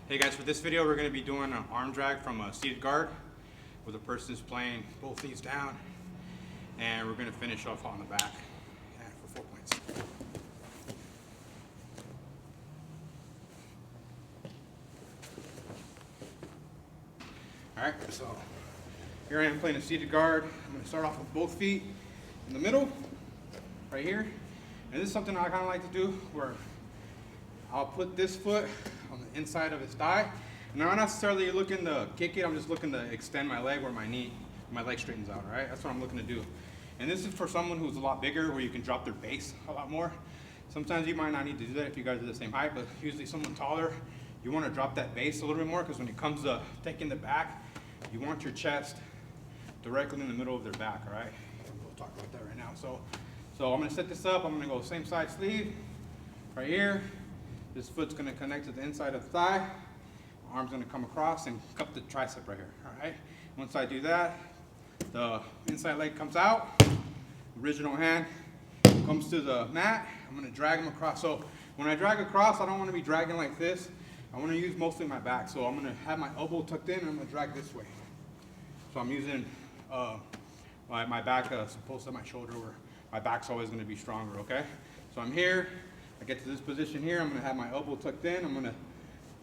Hey guys, for this video we're going to be doing an arm drag from a seated guard where the person is playing both knees down, and we're going to finish off on the back for 4 points. Alright, so here I am playing a seated guard. I'm going to start off with both feet in the middle, right here. And this is something I kind of like to do where I'll put this foot on the inside of his thigh. And I'm not necessarily looking to kick it, I'm just looking to extend my leg where my leg straightens out, right? That's what I'm looking to do. And this is for someone who's a lot bigger, where you can drop their base a lot more. Sometimes you might not need to do that if you guys are the same height, but usually someone taller, you want to drop that base a little bit more, because when it comes to taking the back, you want your chest directly in the middle of their back, all right? We'll talk about that right now. So I'm going to set this up. I'm going to go same side sleeve right here. This foot's going to connect to the inside of the thigh. My arm's going to come across and cup the tricep right here, all right? Once I do that, the inside leg comes out. Original hand comes to the mat. I'm going to drag them across. So when I drag across, I don't want to be dragging like this. I want to use mostly my back. So I'm going to have my elbow tucked in and I'm going to drag this way. So I'm using my back as opposed to my shoulder, where my back's always going to be stronger, okay? So I'm here. I get to this position here, I'm going to have my elbow tucked in. I'm going to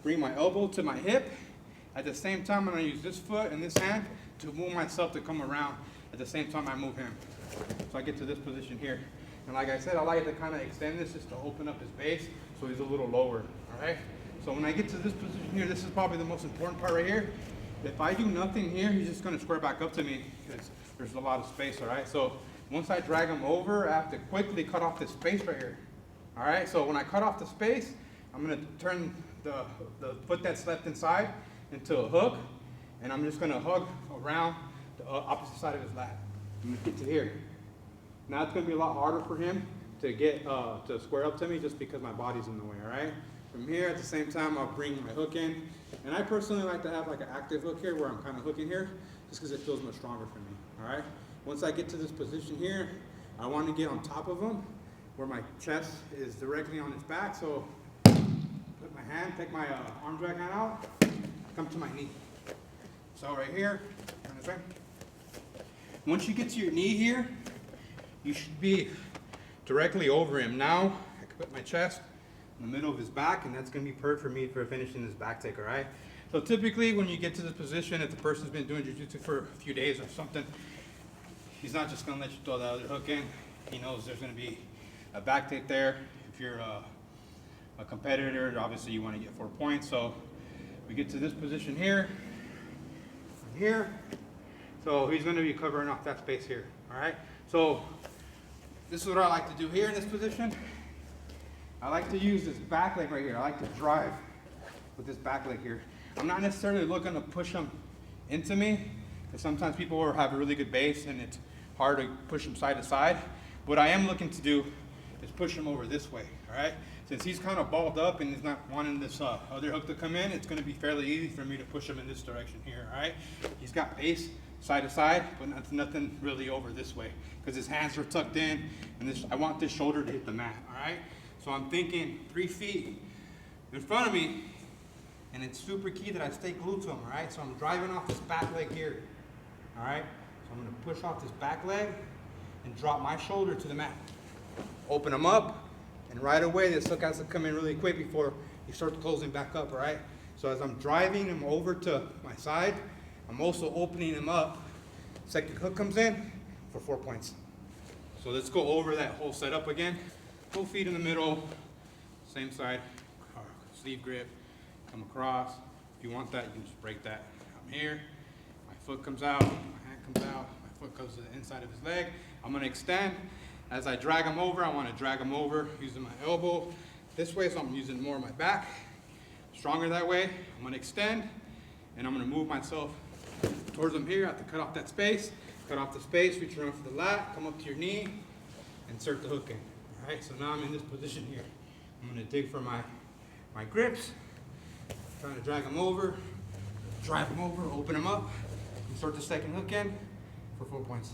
bring my elbow to my hip. At the same time, I'm going to use this foot and this hand to move myself to come around at the same time I move him. So I get to this position here. And like I said, I like to kind of extend this just to open up his base so he's a little lower, all right? So when I get to this position here, this is probably the most important part right here. If I do nothing here, he's just going to square back up to me because there's a lot of space, all right? So once I drag him over, I have to quickly cut off this space right here. All right, so when I cut off the space, I'm going to turn the foot that's left inside into a hook, and I'm just going to hug around the opposite side of his lat. I'm going to get to here. Now it's going to be a lot harder for him to get to square up to me just because my body's in the way, all right? From here, at the same time, I'll bring my hook in. And I personally like to have like an active hook here where I'm kind of hooking here just because it feels much stronger for me, all right? Once I get to this position here, I want to get on top of him where my chest is directly on his back. So put my hand, take my arm drag hand out, come to my knee. So right here, turn this way. Once you get to your knee here, you should be directly over him. Now I can put my chest in the middle of his back, and that's going to be perfect for me for finishing this back take, all right? So typically when you get to this position, if the person's been doing jiu-jitsu for a few days or something, he's not just going to let you throw the other hook in. He knows there's going to be a back take there. If you're a competitor, obviously you want to get 4 points. So we get to this position here, here. So he's going to be covering off that space here, all right? So this is what I like to do here in this position. I like to use this back leg right here. I like to drive with this back leg here. I'm not necessarily looking to push him into me, because sometimes people have a really good base and it's hard to push him side to side. What I am looking to do is push him over this way, all right? Since he's kind of balled up and he's not wanting this other hook to come in, it's going to be fairly easy for me to push him in this direction here, all right? He's got base side to side, but nothing really over this way because his hands are tucked in, and I want this shoulder to hit the mat, all right? So I'm thinking 3 feet in front of me, and it's super key that I stay glued to him, all right? So I'm driving off this back leg here, all right? So I'm going to push off this back leg and drop my shoulder to the mat. Open him up, and right away this hook has to come in really quick before he starts closing back up, all right? So as I'm driving him over to my side, I'm also opening him up. Second hook comes in for 4 points. So let's go over that whole setup again. Both feet in the middle, same side, sleeve grip, come across. If you want that, you can just break that. I'm here, my foot comes out, my hand comes out, my foot goes to the inside of his leg. I'm going to extend. As I drag him over, I want to drag him over using my elbow this way, so I'm using more of my back. Stronger that way. I'm going to extend, and I'm going to move myself towards him here. I have to cut off that space. Cut off the space, reach around for the lat, come up to your knee, insert the hook in. All right, so now I'm in this position here. I'm going to dig for my grips, trying to drag them over, drive them over, open them up, insert the second hook in for 4 points.